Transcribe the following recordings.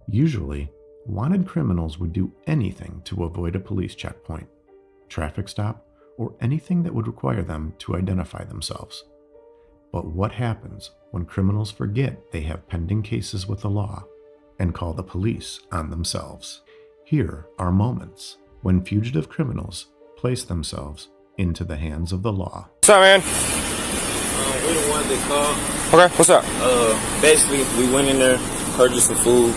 Usually, wanted criminals would do anything to avoid a police checkpoint, traffic stop, or anything that would require them to identify themselves. But what happens when criminals forget they have pending cases with the law and call the police on themselves? Here are moments when fugitive criminals place themselves into the hands of the law. What's up, man? We the ones that called. Okay, what's up? Basically, we went in there, purchased some food.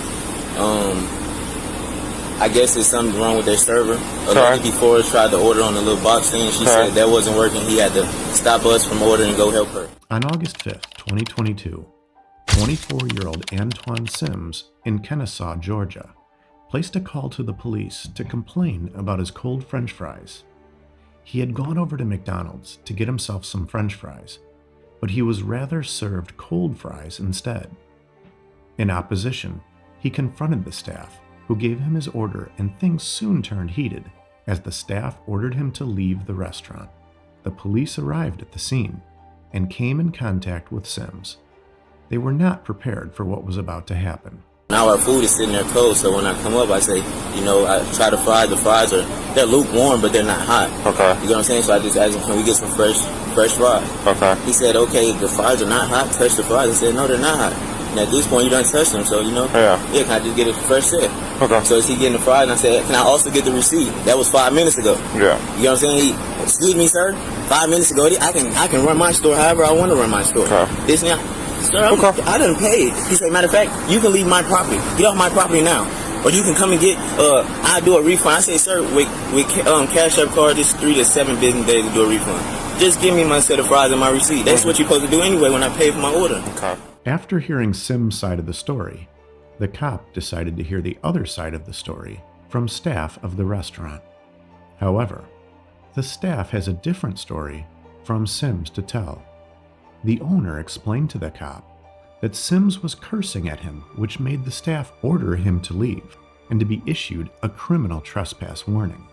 I guess there's something wrong with their server. A lady before us tried to order on the little box thing. She said that wasn't working. He had to stop us from ordering and go help her. On August 5th, 2022, 24-year-old Antoine Sims in Kennesaw, Georgia, placed a call to the police to complain about his cold French fries. He had gone over to McDonald's to get himself some French fries, but he was rather served cold fries instead. In opposition, he confronted the staff, who gave him his order, and things soon turned heated as the staff ordered him to leave the restaurant. The police arrived at the scene and came in contact with Sims. They were not prepared for what was about to happen. Now our food is sitting there cold, so when I come up, I say, I try to fry. The fries they're lukewarm, but they're not hot. Okay. You know what I'm saying? So I just asked him, can we get some fresh fries? Okay. He said, okay, the fries are not hot. Touch the fries. I said, no, they're not hot. And at this point, you don't touch them, so, Yeah, can I just get a fresh set? Okay. So is he getting the fries? And I said, can I also get the receipt? That was 5 minutes ago. Yeah. You know what I'm saying? Excuse me, sir. 5 minutes ago, I can run my store however I want to run my store. Okay. This now, sir, I didn't pay it. He said, matter of fact, you can leave my property. Get off my property now. Or you can come and get, I'll do a refund. I say, sir, with Cash App card, it's 3 to 7 business days to do a refund. Just give me my set of fries and my receipt. That's what you're supposed to do anyway when I pay for my order. Okay. After hearing Sims' side of the story, the cop decided to hear the other side of the story from staff of the restaurant. However, the staff has a different story from Sims to tell. The owner explained to the cop that Sims was cursing at him, which made the staff order him to leave and to be issued a criminal trespass warning.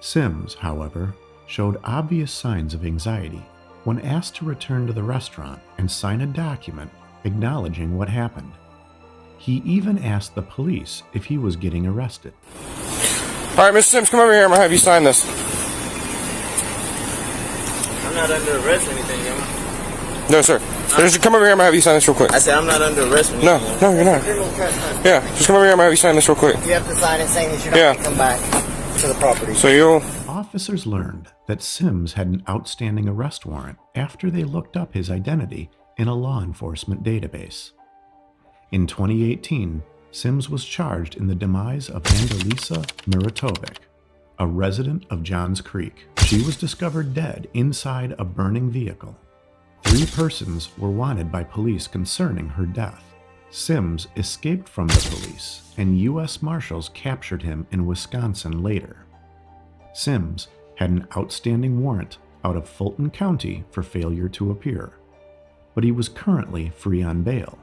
Sims, however, showed obvious signs of anxiety when asked to return to the restaurant and sign a document acknowledging what happened. He even asked the police if he was getting arrested. All right, Mr. Sims, come over here. I'm going to have you sign this. I'm not under arrest or anything, am I? No, sir. Just come over here. I'm going to have you sign this real quick. I said I'm not under arrest or anything. No, you're not. Yeah, just come over here. I'm going to have you sign this real quick. You have to sign it saying that you're not going to come back to the property. So you'll... Officers learned that Sims had an outstanding arrest warrant after they looked up his identity in a law enforcement database. In 2018, Sims was charged in the demise of Andalisa Miratovic, a resident of Johns Creek. She was discovered dead inside a burning vehicle. 3 persons were wanted by police concerning her death. Sims escaped from the police, and U.S. Marshals captured him in Wisconsin later. Sims had an outstanding warrant out of Fulton County for failure to appear, but he was currently free on bail.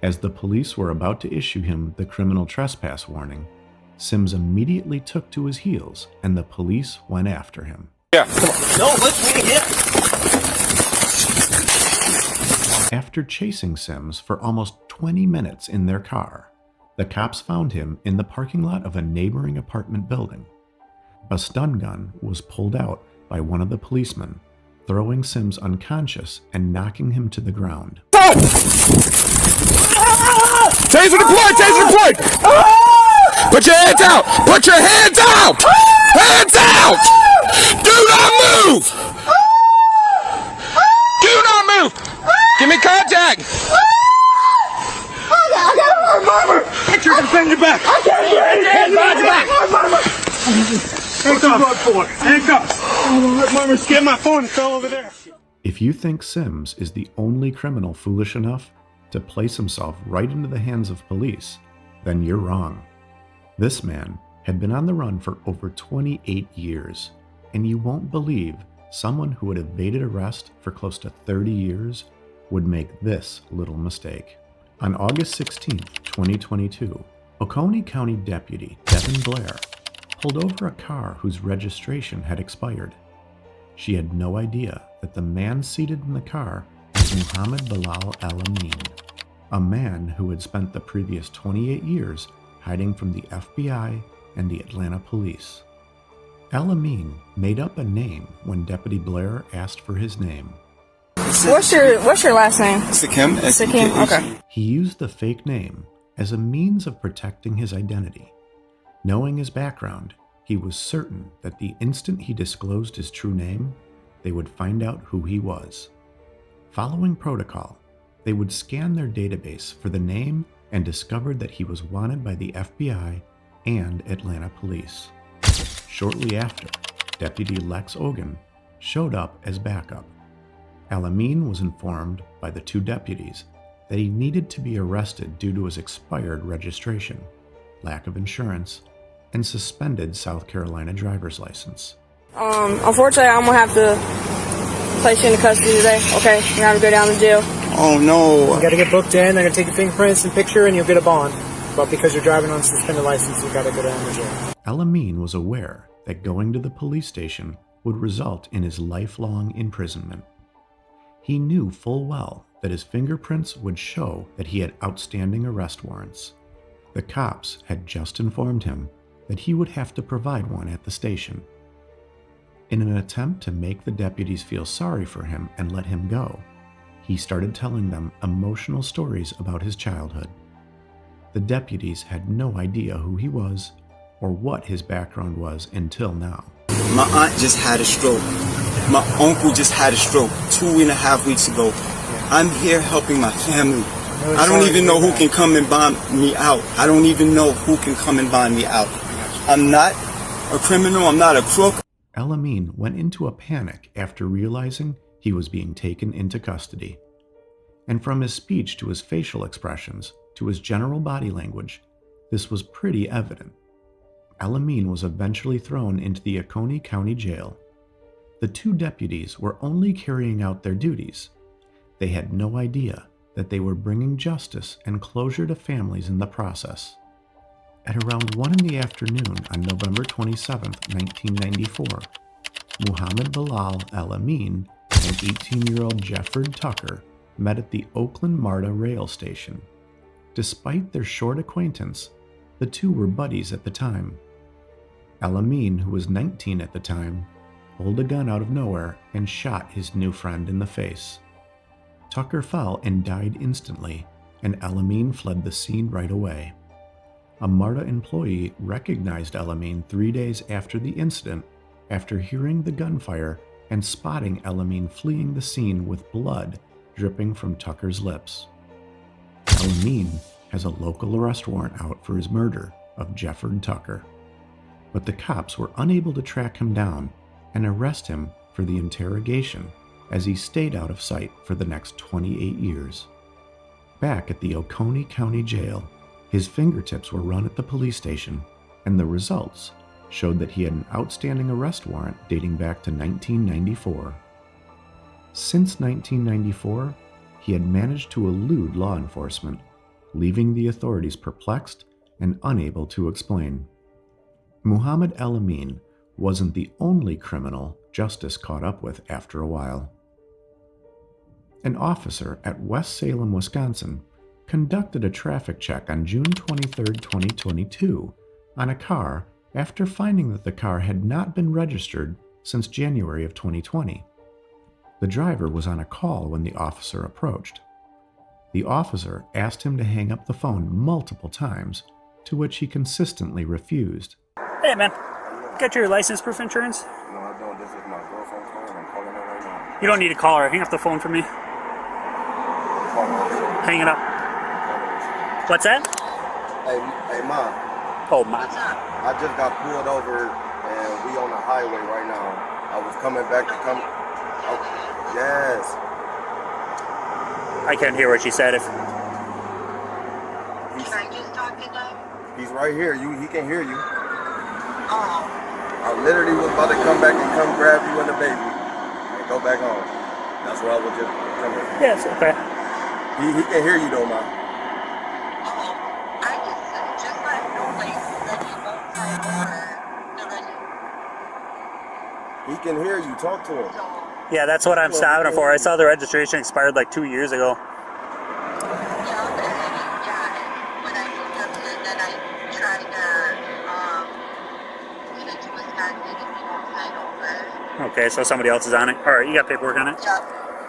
As the police were about to issue him the criminal trespass warning, Sims immediately took to his heels and the police went after him. Yeah, come on. No, let's get it. After chasing Sims for almost 20 minutes in their car, the cops found him in the parking lot of a neighboring apartment building. A stun gun was pulled out by one of the policemen, throwing Sims unconscious and knocking him to the ground. Taser deployed! Taser deployed! Put your hands out! Put your hands out! Hands out! Do not move! Do not move! Give me contact! I got mama! Get your hands behind your back! I can't get your hands behind your back! Handcuffs! Mama scared my phone and fell over there. If you think Sims is the only criminal foolish enough to place himself right into the hands of police, then you're wrong. This man had been on the run for over 28 years, and you won't believe someone who had evaded arrest for close to 30 years would make this little mistake. On August 16, 2022, Oconee County Deputy Devin Blair pulled over a car whose registration had expired. She had no idea that the man seated in the car was Muhammad Bilal Al-Amin. a man who had spent the previous 28 years hiding from the FBI and the Atlanta police. El-Amin made up a name when Deputy Blair asked for his name. What's your last name? Sakim. Sakim, okay. He used the fake name as a means of protecting his identity. Knowing his background, he was certain that the instant he disclosed his true name, they would find out who he was. Following protocol, they would scan their database for the name and discovered that he was wanted by the FBI and Atlanta police. Shortly after, Deputy Lex Ogun showed up as backup. El-Amin was informed by the two deputies that he needed to be arrested due to his expired registration, lack of insurance, and suspended South Carolina driver's license. Unfortunately, I'm gonna have to place you into custody today. Okay, you're gonna have to go down to jail. Oh no. You gotta get booked in, they're gonna take your fingerprints and picture, and you'll get a bond. But because you're driving on suspended license, you gotta go down to jail. El-Amin was aware that going to the police station would result in his lifelong imprisonment. He knew full well that his fingerprints would show that he had outstanding arrest warrants. The cops had just informed him that he would have to provide one at the station. In an attempt to make the deputies feel sorry for him and let him go, he started telling them emotional stories about his childhood. The deputies had no idea who he was or what his background was until now. My aunt just had a stroke. My uncle just had a stroke 2.5 weeks ago. I'm here helping my family. I don't even know who can come and bond me out. I don't even know who can come and bond me out. I'm not a criminal. I'm not a crook. El-Amin went into a panic after realizing he was being taken into custody. And from his speech to his facial expressions to his general body language, this was pretty evident. El-Amin was eventually thrown into the Oconee County Jail. The two deputies were only carrying out their duties. They had no idea that they were bringing justice and closure to families in the process. At around 1 in the afternoon on November 27, 1994, Muhammad Bilal El-Amin and 18-year-old Jefford Tucker met at the Oakland MARTA rail station. Despite their short acquaintance, the two were buddies at the time. El-Amin, who was 19 at the time, pulled a gun out of nowhere and shot his new friend in the face. Tucker fell and died instantly, and El-Amin fled the scene right away. A MARTA employee recognized El-Amin 3 days after the incident after hearing the gunfire and spotting El-Amin fleeing the scene with blood dripping from Tucker's lips. El-Amin has a local arrest warrant out for his murder of Jefford Tucker, but the cops were unable to track him down and arrest him for the interrogation as he stayed out of sight for the next 28 years. Back at the Oconee County Jail, his fingertips were run at the police station, and the results showed that he had an outstanding arrest warrant dating back to 1994. Since 1994, he had managed to elude law enforcement, leaving the authorities perplexed and unable to explain. Muhammad El-Amin wasn't the only criminal justice caught up with after a while. An officer at West Salem, Wisconsin, conducted a traffic check on June 23, 2022, on a car after finding that the car had not been registered since January of 2020. The driver was on a call when the officer approached. The officer asked him to hang up the phone multiple times, to which he consistently refused. Hey man, got your license proof insurance? No, I don't. This is my girlfriend's phone. I'm calling her right now. You don't need to call her. Hang up the phone for me. Hang it up. What's that? Hey, Mom. Oh, my. I just got pulled over and we on the highway right now. I was coming back to come. Oh, yes. I couldn't hear what she said. Can I just talk to them? He's right here. He can hear you. Oh. I literally was about to come back and come grab you and the baby and go back home. That's where I was just coming from. Yes, okay. He can hear you though, Ma. I just let no place that you both have over so that He can hear you. Talk to him. Yeah, that's what I'm stopping her for. I saw the registration expired like 2 years ago. yeah, then I tried to get into Wisconsin and we won't sign over. Okay, so somebody else is on it. All right, you got paperwork on it? Yep,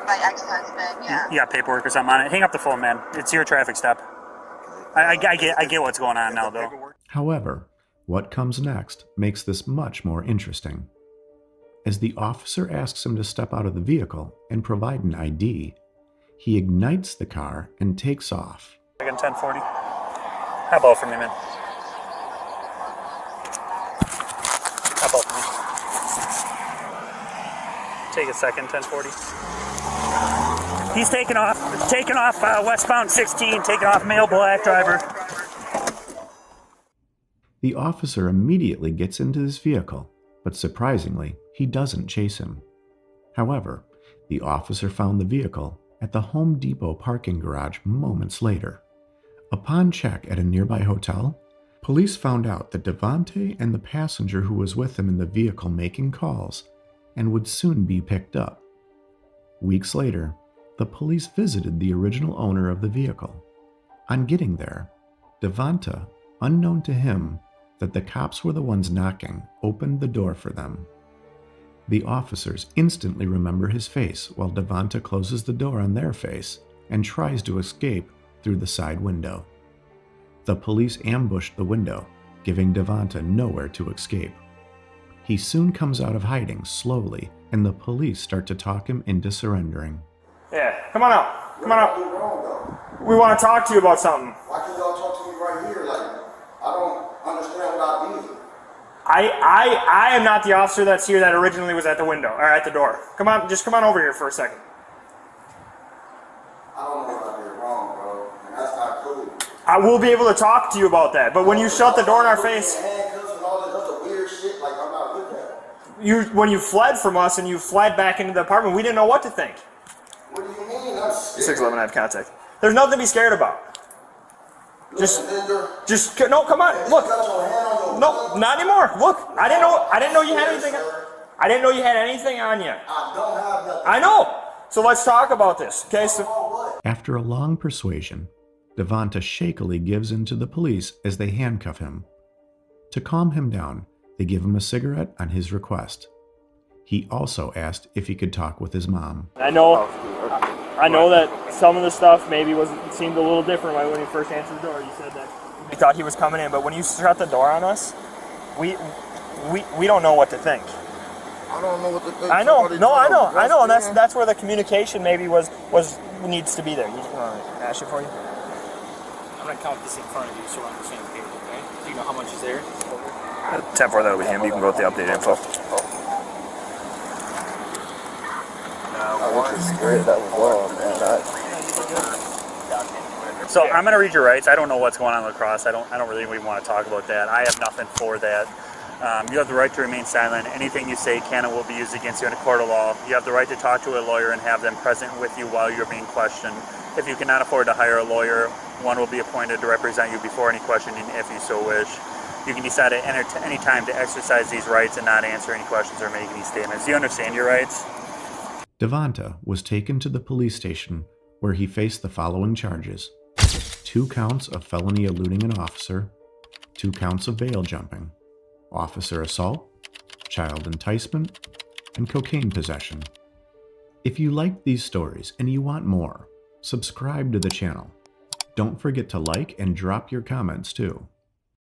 my ex-husband, yeah. You got paperwork or something on it? Hang up the phone, man. It's your traffic stop. I get what's going on now, though. However, what comes next makes this much more interesting. As the officer asks him to step out of the vehicle and provide an ID, he ignites the car and takes off. Second 1040. How about for me, man? How about for me? Take a second 1040. He's taking off westbound 16, taking off male black driver. The officer immediately gets into his vehicle, but surprisingly, he doesn't chase him. However, the officer found the vehicle at the Home Depot parking garage moments later. Upon check at a nearby hotel, police found out that Devontae and the passenger who was with him in the vehicle making calls and would soon be picked up. Weeks later, the police visited the original owner of the vehicle. On getting there, Devonta, unknown to him that the cops were the ones knocking, opened the door for them. The officers instantly remember his face while Devonta closes the door on their face and tries to escape through the side window. The police ambushed the window, giving Devonta nowhere to escape. He soon comes out of hiding slowly, and the police start to talk him into surrendering. Yeah, come on out. Come on out. We want to talk to you about something. Why can't y'all talk to me right here? Like, I don't understand what I did. I am not the officer that's here that originally was at the window, or at the door. Come on, just come on over here for a second. I don't know what I did wrong, bro, and that's not cool. I will be able to talk to you about that, but when you shut the door in our face, Handcuffs and all this other weird shit, like I'm not with that. when you fled from us and you fled back into the apartment, we didn't know what to think. What do you mean? I'm scared. 611, I have contact. There's nothing to be scared about. No, come on, look. No, not anymore. Look, I didn't know you had anything. I didn't know you had anything on you. I don't have nothing. I know. So let's talk about this, okay? So After a long persuasion, Devonta shakily gives in to the police as they handcuff him. To calm him down, they give him a cigarette on his request. He also asked if he could talk with his mom. I know that some of the stuff maybe seemed a little different when you first answered the door. You said that you thought he was coming in, but when you shut the door on us, we don't know what to think. I don't know what to think. I know, and that's where the communication maybe needs to be there. Ash it for you. I'm gonna count this in front of you so we're on the same page, okay? Do you know how much is there? 10-4, that'll be him. You can go with the updated info. So I'm going to read your rights. I don't know what's going on with lacrosse. I don't really want to talk about that. I have nothing for that. You have the right to remain silent. Anything you say can and will be used against you in a court of law. You have the right to talk to a lawyer and have them present with you while you're being questioned. If you cannot afford to hire a lawyer, one will be appointed to represent you before any questioning if you so wish. You can decide at any time to exercise these rights and not answer any questions or make any statements. Do you understand your rights? Devonta was taken to the police station where he faced the following charges: 2 counts of felony eluding an officer, 2 counts of bail jumping, officer assault, child enticement, and cocaine possession. If you like these stories and you want more, subscribe to the channel. Don't forget to like and drop your comments too.